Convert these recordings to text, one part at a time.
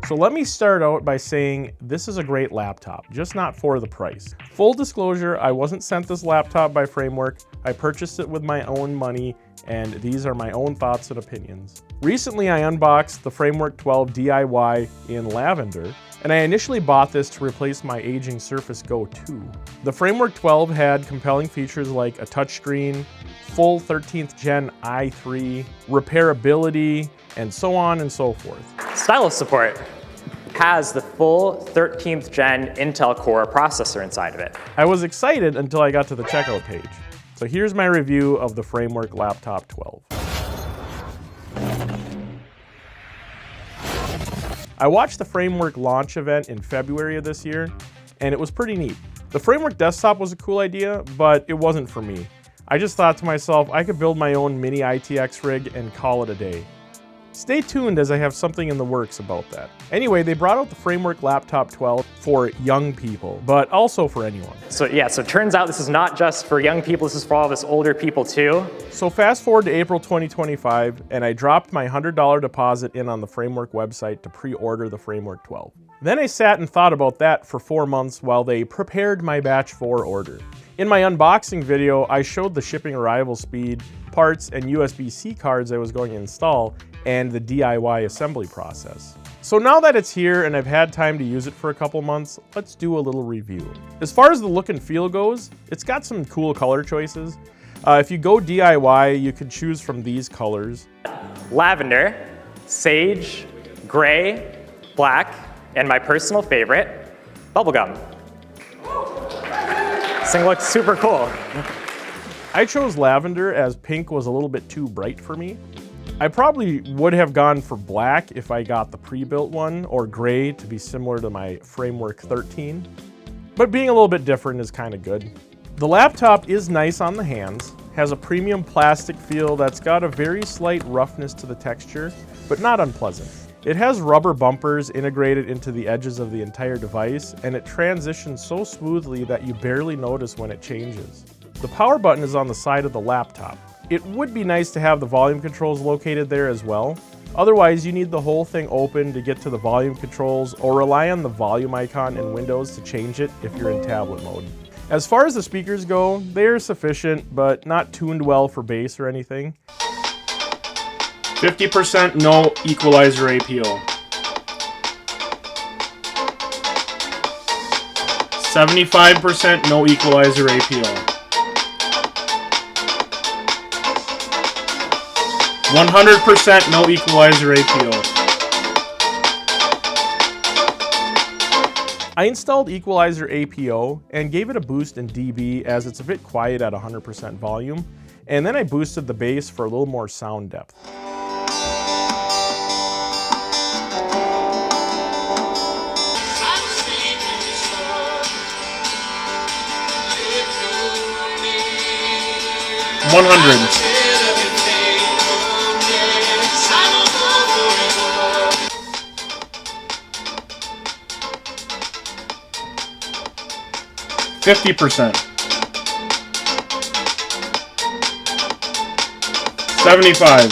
So let me start out by saying this is a great laptop, just not for the price. Full disclosure, I wasn't sent this laptop by Framework. I purchased it with my own money, and these are my own thoughts and opinions. Recently, I unboxed the Framework 12 DIY in lavender, and I initially bought this to replace my aging Surface Go 2. The Framework 12 had compelling features like a touchscreen, full 13th gen i3, repairability, and so on and so forth. Stylus support has the full 13th gen Intel Core processor inside of it. I was excited until I got to the checkout page. So here's my review of the Framework Laptop 12. I watched the Framework launch event in February of this year, and it was pretty neat. The Framework desktop was a cool idea, but it wasn't for me. I just thought to myself, I could build my own mini ITX rig and call it a day. Stay tuned as I have something in the works about that. Anyway, they brought out the Framework Laptop 12 for young people, but also for anyone. So it turns out this is not just for young people, this is for all of us older people too. So fast forward to April 2025, and I dropped my $100 deposit in on the Framework website to pre-order the Framework 12. Then I sat and thought about that for 4 months while they prepared my batch 4 order. In my unboxing video, I showed the shipping arrival speed, parts, and USB-C cards I was going to install, and the DIY assembly process. So now that it's here and I've had time to use it for a couple months, let's do a little review. As far as the look and feel goes, it's got some cool color choices. If you go DIY, you could choose from these colors. Lavender, sage, gray, black, and my personal favorite, bubblegum. This thing looks super cool. I chose lavender as pink was a little bit too bright for me. I probably would have gone for black if I got the pre-built one, or gray to be similar to my Framework 13. But being a little bit different is kind of good. The laptop is nice on the hands, has a premium plastic feel that's got a very slight roughness to the texture, but not unpleasant. It has rubber bumpers integrated into the edges of the entire device, and it transitions so smoothly that you barely notice when it changes. The power button is on the side of the laptop. It would be nice to have the volume controls located there as well. Otherwise, you need the whole thing open to get to the volume controls, or rely on the volume icon in Windows to change it if you're in tablet mode. As far as the speakers go, they are sufficient, but not tuned well for bass or anything. 50% no equalizer APO. 75% no equalizer APO. 100% no equalizer APO. I installed equalizer APO and gave it a boost in dB as it's a bit quiet at 100% volume, and then I boosted the bass for a little more sound depth. $100. 50%. 75.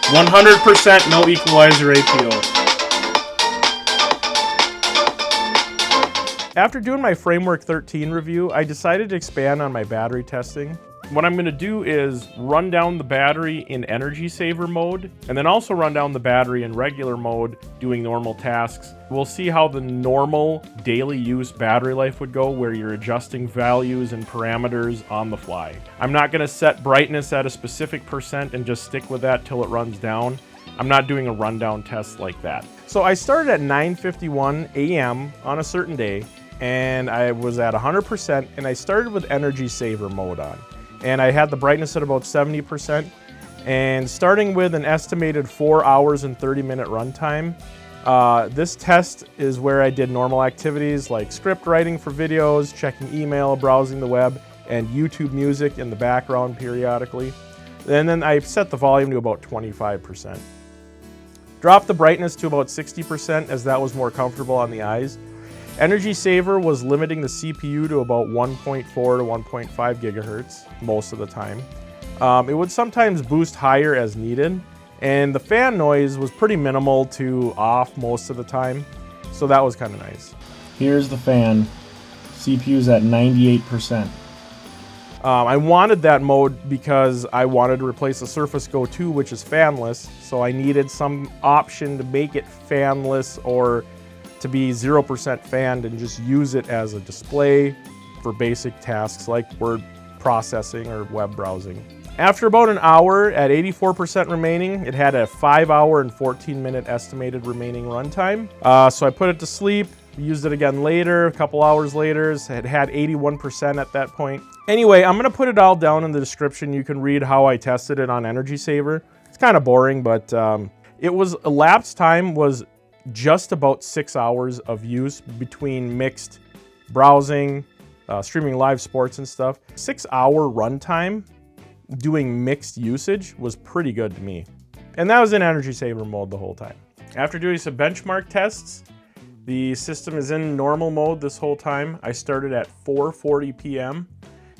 100% no equalizer APO. After doing my Framework 13 review, I decided to expand on my battery testing. What I'm going to do is run down the battery in energy saver mode, and then also run down the battery in regular mode doing normal tasks. We'll see how the normal daily use battery life would go, where you're adjusting values and parameters on the fly. I'm not going to set brightness at a specific percent and just stick with that till it runs down. I'm not doing a rundown test like that. So I started at 9:51 a.m. on a certain day, and I was at 100%, and I started with energy saver mode on. And I had the brightness at about 70%, and starting with an estimated 4 hours and 30-minute runtime. This test is where I did normal activities like script writing for videos, checking email, browsing the web, and YouTube music in the background periodically. And then I set the volume to about 25%. Dropped the brightness to about 60% as that was more comfortable on the eyes. Energy saver was limiting the CPU to about 1.4 to 1.5 gigahertz most of the time. It would sometimes boost higher as needed, and the fan noise was pretty minimal to off most of the time, so that was kind of nice. Here's the fan. CPU's at 98%. I wanted that mode because I wanted to replace the Surface Go 2, which is fanless, so I needed some option to make it fanless or to be 0% fanned and just use it as a display for basic tasks like word processing or web browsing. After about an hour at 84% remaining, it had a 5-hour and 14-minute estimated remaining runtime. So I put it to sleep, used it again later, a couple hours later. It had 81% at that point. Anyway, I'm gonna put it all down in the description. You can read how I tested it on Energy Saver. It's kind of boring, but it was elapsed time was just about 6 hours of use between mixed browsing, streaming live sports and stuff. 6-hour runtime doing mixed usage was pretty good to me. And that was in Energy Saver mode the whole time. After doing some benchmark tests, the system is in normal mode this whole time. I started at 4:40 p.m.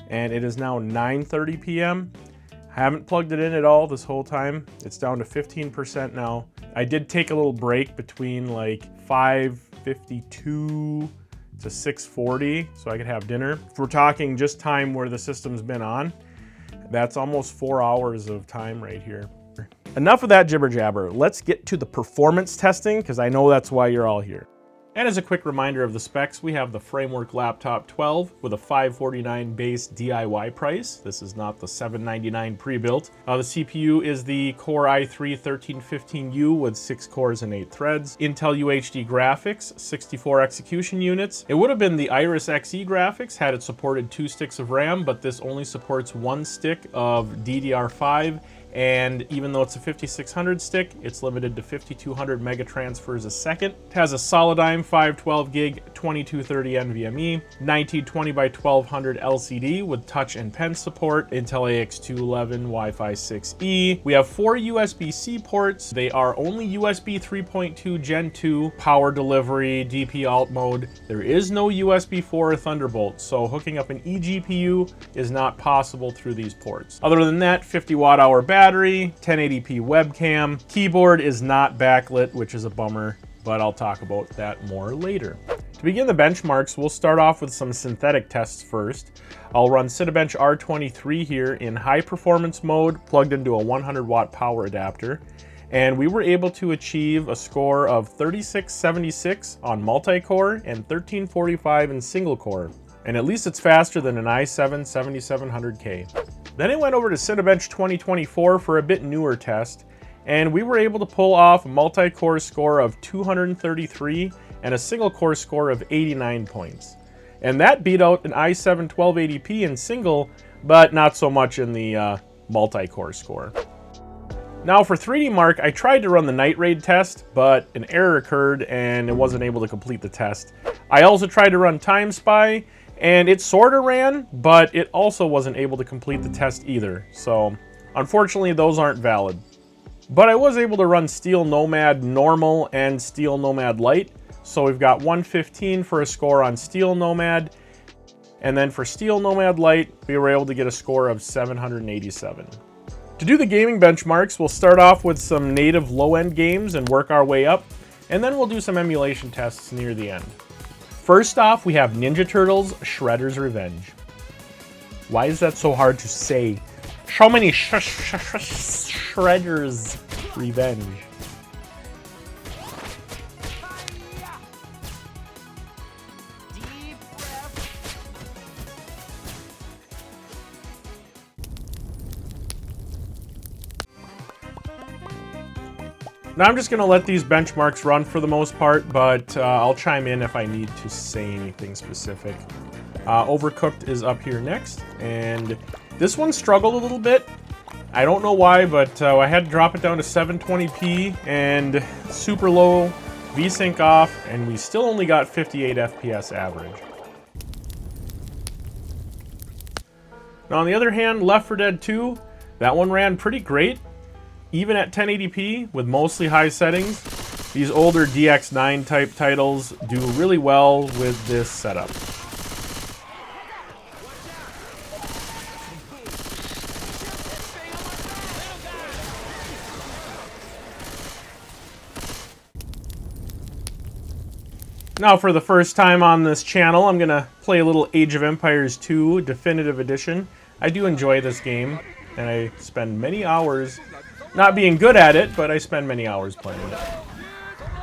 and it is now 9:30 p.m. I haven't plugged it in at all this whole time. It's down to 15% now. I did take a little break between like 5:52 to 6:40 so I could have dinner. If we're talking just time where the system's been on, that's almost 4 hours of time right here. Enough of that jibber jabber. Let's get to the performance testing because I know that's why you're all here. And as a quick reminder of the specs, we have the Framework Laptop 12 with a $549 base DIY price. This is not the $799 pre-built. The CPU is the Core i3-1315U with 6 cores and 8 threads. Intel UHD graphics, 64 execution units. It would have been the Iris Xe graphics had it supported 2 sticks of RAM, but this only supports 1 stick of DDR5. And even though it's a 5600 stick, it's limited to 5200 mega transfers a second. It has a Solidigm 512 gig 2230 NVMe, 1920 by 1200 LCD with touch and pen support, Intel AX211 Wi-Fi 6E. We have 4 USB-C ports. They are only USB 3.2 Gen 2 power delivery, DP alt mode. There is no USB 4 or Thunderbolt, so hooking up an eGPU is not possible through these ports. Other than that, 50 watt-hour battery, 1080p webcam. Keyboard is not backlit, which is a bummer, but I'll talk about that more later. To begin the benchmarks, we'll start off with some synthetic tests first. I'll run Cinebench R23 here in high performance mode, plugged into a 100 watt power adapter. And we were able to achieve a score of 3676 on multi-core and 1345 in single core. And at least it's faster than an i7-7700K. Then I went over to Cinebench 2024 for a bit newer test, and we were able to pull off a multi-core score of 233 and a single core score of 89 points. And that beat out an i7 1280p in single, but not so much in the multi-core score. Now for 3D Mark, I tried to run the Night Raid test, but an error occurred and it wasn't able to complete the test. I also tried to run Time Spy, and it sort of ran, but it also wasn't able to complete the test either. So unfortunately, those aren't valid. But I was able to run Steel Nomad Normal and Steel Nomad Light. So we've got 115 for a score on Steel Nomad. And then for Steel Nomad Light, we were able to get a score of 787. To do the gaming benchmarks, we'll start off with some native low-end games and work our way up. And then we'll do some emulation tests near the end. First off, we have Ninja Turtles Shredder's Revenge. Why is that so hard to say? So many Shredder's Revenge. Now I'm just going to let these benchmarks run for the most part, but I'll chime in if I need to say anything specific. Overcooked is up here next, and this one struggled a little bit. I don't know why, but I had to drop it down to 720p and super low, VSync off, and we still only got 58 FPS average. Now on the other hand, Left 4 Dead 2, that one ran pretty great. Even at 1080p with mostly high settings, These older DX9 type titles do really well with this setup. Now for the first time on this channel, I'm going to play a little Age of Empires 2 Definitive Edition. I do enjoy this game, and I spend many hours, not being good at it, but I spend many hours playing it.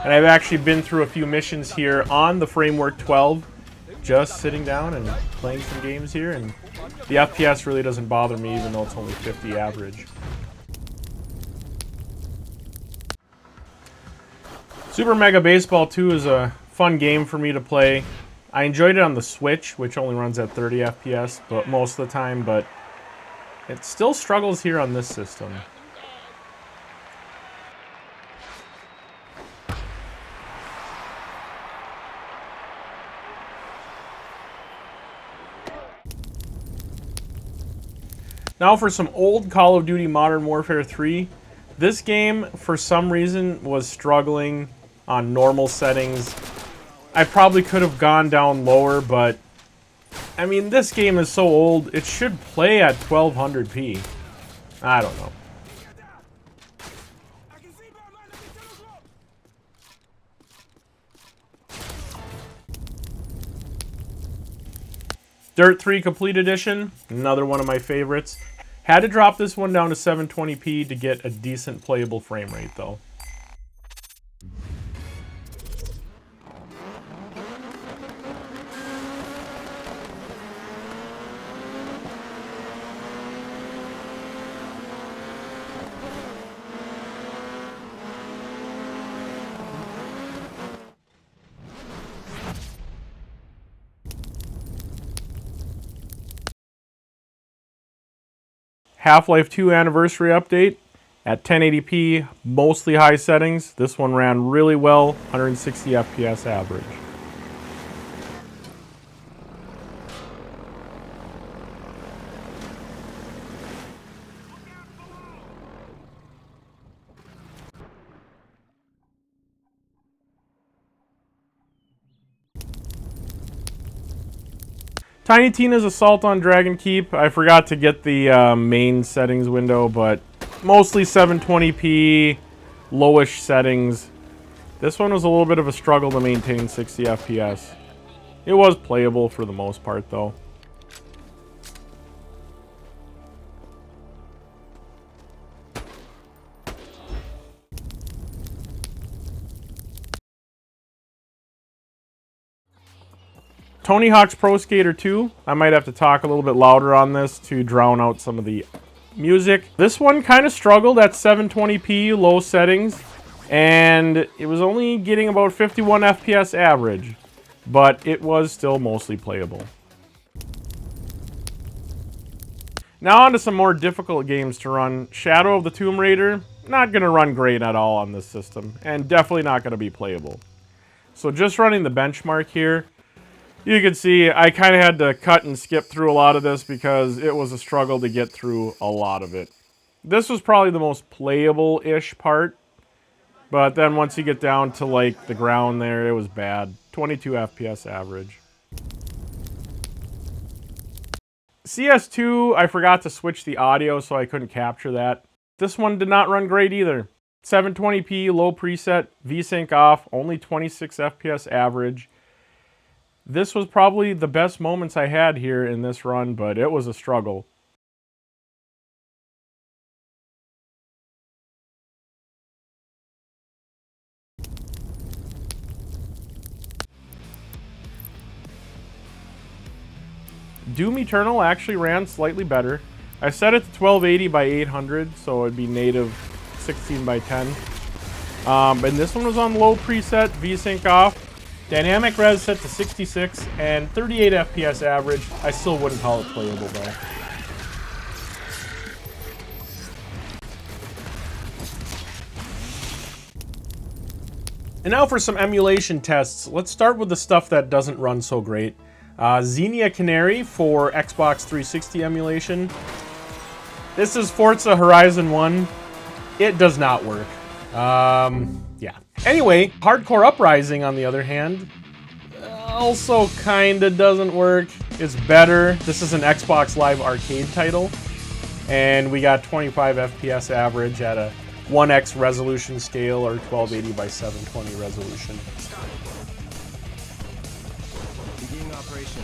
And I've actually been through a few missions here on the Framework 12, just sitting down and playing some games here, and the FPS really doesn't bother me, even though it's only 50 average. Super Mega Baseball 2 is a fun game for me to play. I enjoyed it on the Switch, which only runs at 30 FPS but most of the time, but it still struggles here on this system. Now for some old Call of Duty Modern Warfare 3. This game, for some reason, was struggling on normal settings. I probably could have gone down lower, but I mean, this game is so old, it should play at 1200p. I don't know. Dirt 3 Complete Edition, another one of my favorites. Had to drop this one down to 720p to get a decent playable frame rate though. Half-Life 2 Anniversary Update at 1080p, mostly high settings. This one ran really well, 160 FPS average. Tiny Tina's Assault on Dragon Keep. I forgot to get the main settings window, but mostly 720p, lowish settings. This one was a little bit of a struggle to maintain 60 FPS. It was playable for the most part, though. Tony Hawk's Pro Skater 2. I might have to talk a little bit louder on this to drown out some of the music. This one kind of struggled at 720p, low settings, and it was only getting about 51 FPS average, but it was still mostly playable. Now on to some more difficult games to run. Shadow of the Tomb Raider, not going to run great at all on this system, and definitely not going to be playable. So just running the benchmark here, you can see I kind of had to cut and skip through a lot of this because it was a struggle to get through a lot of it. This was probably the most playable-ish part, but then once you get down to like the ground there, it was bad. 22 FPS average. CS2, I forgot to switch the audio so I couldn't capture that. This one did not run great either. 720p, low preset, VSync off, only 26 FPS average. This was probably the best moments I had here in this run, but it was a struggle. Doom Eternal actually ran slightly better. I set it to 1280 by 800, so it'd be native 16 by 10. And this one was on low preset, VSync off. Dynamic res set to 66 and 38 FPS average. I still wouldn't call it playable though. And now for some emulation tests. Let's start with the stuff that doesn't run so great. Xenia Canary for Xbox 360 emulation. This is Forza Horizon 1. It does not work. Yeah. Anyway, Hardcore Uprising, on the other hand, also kinda doesn't work. It's better. This is an Xbox Live Arcade title, and we got 25 FPS average at a 1x resolution scale or 1280 by 720 resolution. Beginning operation.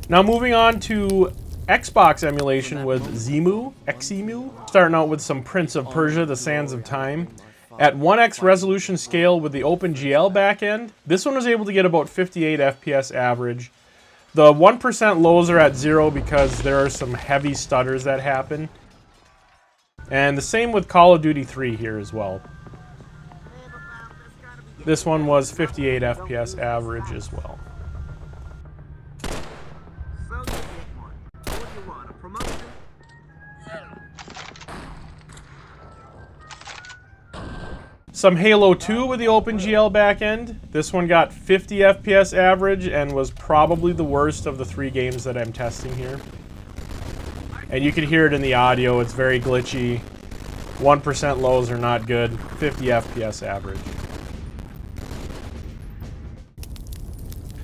Now moving on to Xbox emulation with Xemu, starting out with some Prince of Persia, The Sands of Time. At 1x resolution scale with the OpenGL backend, this one was able to get about 58 FPS average. The 1% lows are at 0 because there are some heavy stutters that happen. And the same with Call of Duty 3 here as well. This one was 58 FPS average as well. Some Halo 2 with the OpenGL backend. This one got 50 FPS average and was probably the worst of the 3 games that I'm testing here. And you can hear it in the audio, it's very glitchy. 1% lows are not good, 50 FPS average.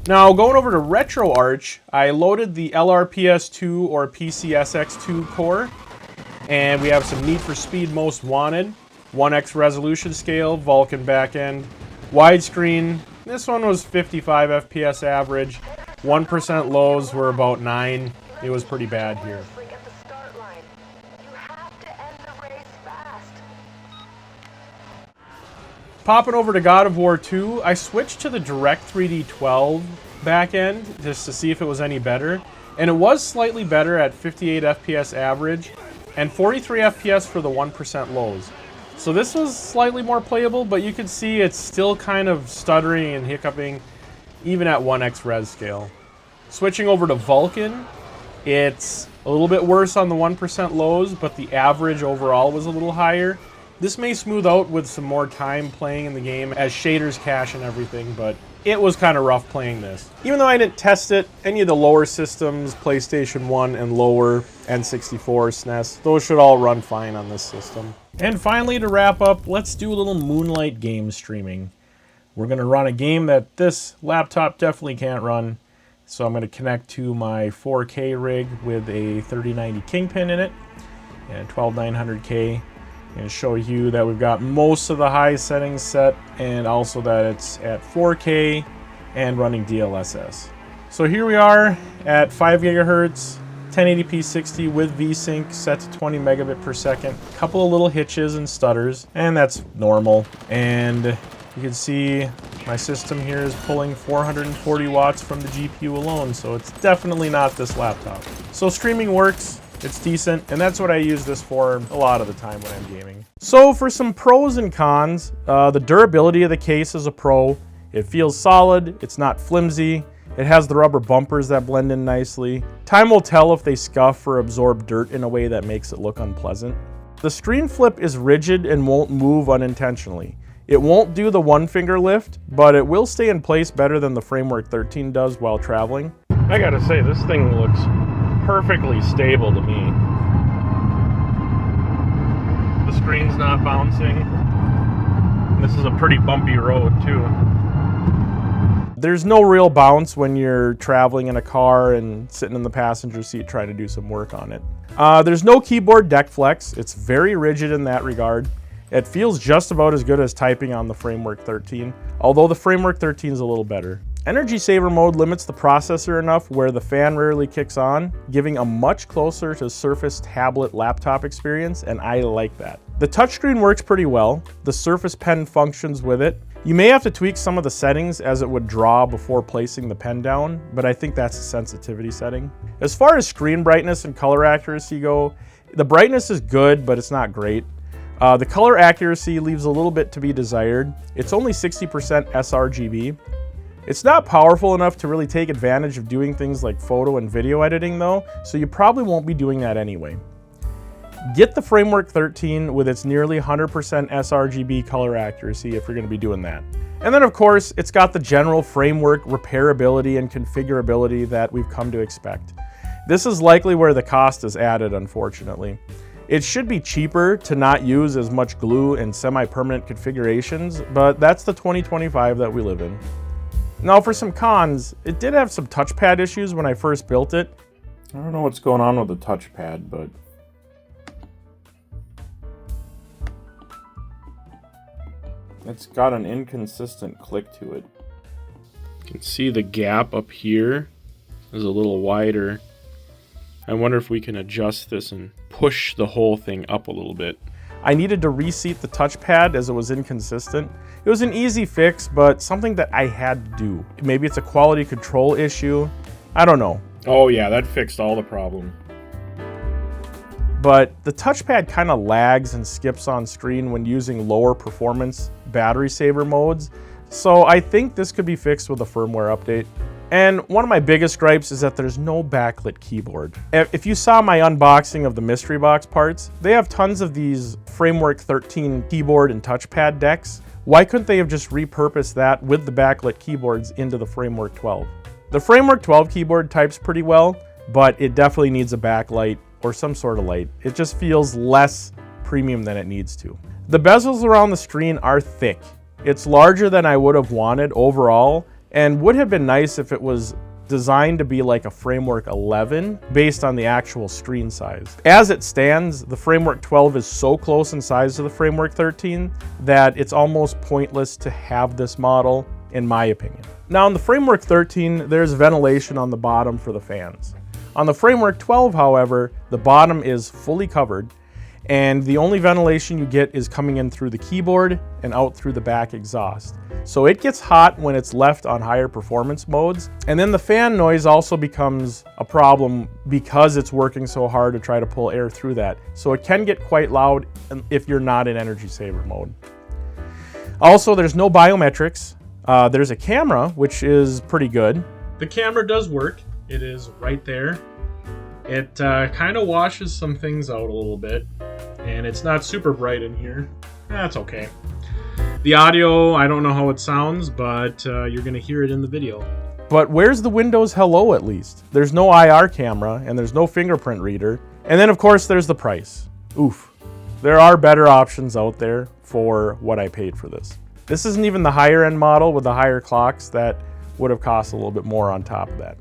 Now going over to Retroarch, I loaded the LRPS2 or PCSX2 core, and we have some Need for Speed Most Wanted. 1x resolution scale, Vulkan Backend, widescreen. This one was 55 FPS average. 1% lows were about 9. It was pretty bad here. Popping over to God of War 2, I switched to the D3D12 backend just to see if it was any better. And it was slightly better at 58 FPS average and 43 FPS for the 1% lows. So this was slightly more playable, but you can see it's still kind of stuttering and hiccuping, even at 1x res scale. Switching over to Vulkan, it's a little bit worse on the 1% lows, but the average overall was a little higher. This may smooth out with some more time playing in the game as shaders cache and everything, but it was kind of rough playing this. Even though I didn't test it, any of the lower systems, PlayStation 1 and lower, N64, SNES, those should all run fine on this system. And finally, to wrap up, let's do a little Moonlight game streaming. We're going to run a game that this laptop definitely can't run. So I'm going to connect to my 4K rig with a 3090 Kingpin in it and 12900K. And show you that we've got most of the high settings set and also that it's at 4K and running DLSS. So here we are at 5 gigahertz. 1080p 60 with VSync set to 20 megabit per second. Couple of little hitches and stutters, and that's normal. And you can see my system here is pulling 440 watts from the GPU alone, so it's definitely not this laptop. So streaming works, it's decent, and that's what I use this for a lot of the time when I'm gaming. So for some pros and cons, the durability of the case is a pro. It feels solid, it's not flimsy. It has the rubber bumpers that blend in nicely. Time will tell if they scuff or absorb dirt in a way that makes it look unpleasant. The screen flip is rigid and won't move unintentionally. It won't do the one finger lift, but it will stay in place better than the Framework 13 does while traveling. I gotta say, this thing looks perfectly stable to me. The screen's not bouncing. This is a pretty bumpy road too. There's no real bounce when you're traveling in a car and sitting in the passenger seat trying to do some work on it. There's no keyboard deck flex. It's very rigid in that regard. It feels just about as good as typing on the Framework 13, although the Framework 13 is a little better. Energy saver mode limits the processor enough where the fan rarely kicks on, giving a much closer to Surface tablet laptop experience, and I like that. The touchscreen works pretty well. The Surface Pen functions with it. You may have to tweak some of the settings as it would draw before placing the pen down, but I think that's a sensitivity setting. As far as screen brightness and color accuracy go, the brightness is good, but it's not great. The color accuracy leaves a little bit to be desired. It's only 60% sRGB. It's not powerful enough to really take advantage of doing things like photo and video editing though, so you probably won't be doing that anyway. Get the Framework 13 with its nearly 100% sRGB color accuracy if you're going to be doing that. And then of course, it's got the general framework repairability and configurability that we've come to expect. This is likely where the cost is added, unfortunately. It should be cheaper to not use as much glue and semi-permanent configurations, but that's the 2025 that we live in. Now for some cons, it did have some touchpad issues when I first built it. I don't know what's going on with the touchpad, but it's got an inconsistent click to it. You can see the gap up here is a little wider. I wonder if we can adjust this and push the whole thing up a little bit. I needed to reseat the touchpad as it was inconsistent. It was an easy fix, but something that I had to do. Maybe it's a quality control issue. I don't know. Oh yeah, that fixed all the problem. But the touchpad kind of lags and skips on screen when using lower performance battery saver modes. So I think this could be fixed with a firmware update. And one of my biggest gripes is that there's no backlit keyboard. If you saw my unboxing of the mystery box parts, they have tons of these Framework 13 keyboard and touchpad decks. Why couldn't they have just repurposed that with the backlit keyboards into the Framework 12? The Framework 12 keyboard types pretty well, but it definitely needs a backlight or some sort of light. It just feels less premium than it needs to. The bezels around the screen are thick. It's larger than I would have wanted overall, and would have been nice if it was designed to be like a Framework 11 based on the actual screen size. As it stands, the Framework 12 is so close in size to the Framework 13 that it's almost pointless to have this model, in my opinion. Now in the Framework 13, there's ventilation on the bottom for the fans. On the Framework 12, however, the bottom is fully covered, and the only ventilation you get is coming in through the keyboard and out through the back exhaust. So it gets hot when it's left on higher performance modes, and then the fan noise also becomes a problem because it's working so hard to try to pull air through that. So it can get quite loud if you're not in energy saver mode. Also, there's no biometrics. There's a camera, which is pretty good. The camera does work. It is right there. It kind of washes some things out a little bit, and it's not super bright in here. That's okay. The audio, I don't know how it sounds, but you're gonna hear it in the video. But where's the Windows Hello at least? There's no IR camera, and there's no fingerprint reader. And then of course there's the price. Oof. There are better options out there for what I paid for this. This isn't even the higher end model with the higher clocks that would have cost a little bit more on top of that.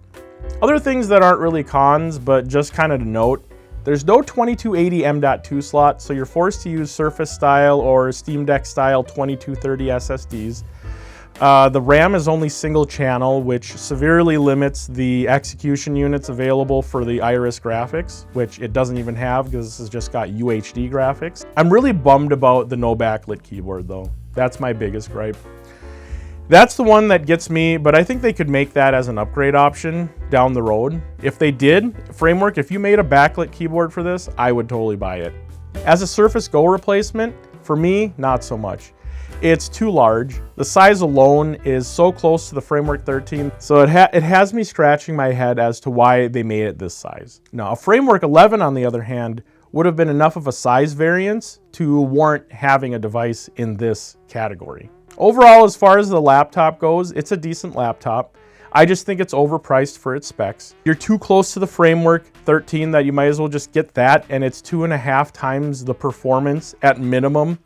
Other things that aren't really cons, but just kind of to note, there's no 2280 M.2 slot, so you're forced to use Surface style or Steam Deck style 2230 SSDs. The RAM is only single channel, which severely limits the execution units available for the Iris graphics, which it doesn't even have because this has just got UHD graphics. I'm really bummed about the no backlit keyboard though. That's my biggest gripe. That's the one that gets me, but I think they could make that as an upgrade option down the road. If they did, Framework, if you made a backlit keyboard for this, I would totally buy it. As a Surface Go replacement, for me, not so much. It's too large. The size alone is so close to the Framework 13, so it has me scratching my head as to why they made it this size. Now, a Framework 11, on the other hand, would have been enough of a size variance to warrant having a device in this category. Overall, as far as the laptop goes, it's a decent laptop. I just think it's overpriced for its specs. You're too close to the Framework 13 that you might as well just get that, and it's 2.5 times the performance at minimum,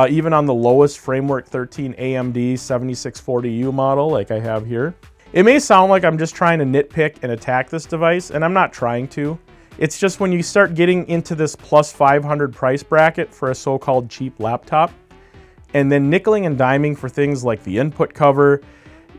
even on the lowest Framework 13 AMD 7640U model like I have here. It may sound like I'm just trying to nitpick and attack this device, and I'm not trying to. It's just when you start getting into this plus 500 price bracket for a so-called cheap laptop, and then nickeling and diming for things like the input cover,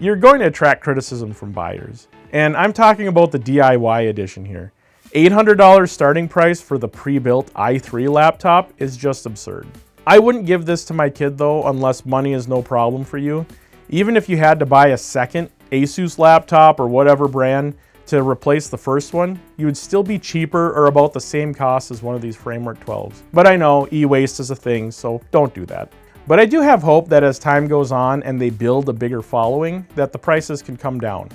you're going to attract criticism from buyers. And I'm talking about the DIY edition here. $800 starting price for the pre-built i3 laptop is just absurd. I wouldn't give this to my kid though, unless money is no problem for you. Even if you had to buy a second Asus laptop or whatever brand to replace the first one, you would still be cheaper or about the same cost as one of these Framework 12s. But I know e-waste is a thing, so don't do that. But I do have hope that as time goes on and they build a bigger following, that the prices can come down.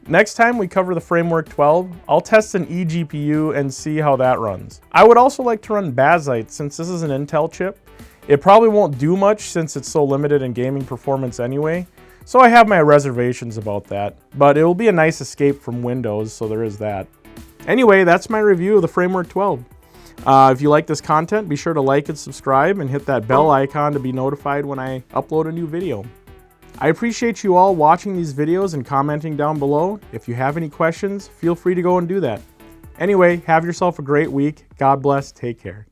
Next time we cover the Framework 12, I'll test an eGPU and see how that runs. I would also like to run Bazzite since this is an Intel chip. It probably won't do much since it's so limited in gaming performance anyway, so I have my reservations about that. But it will be a nice escape from Windows, so there is that. Anyway, that's my review of the Framework 12. If you like this content, be sure to like and subscribe and hit that bell icon to be notified when I upload a new video. I appreciate you all watching these videos and commenting down below. If you have any questions, feel free to go and do that. Anyway, have yourself a great week. God bless. Take care.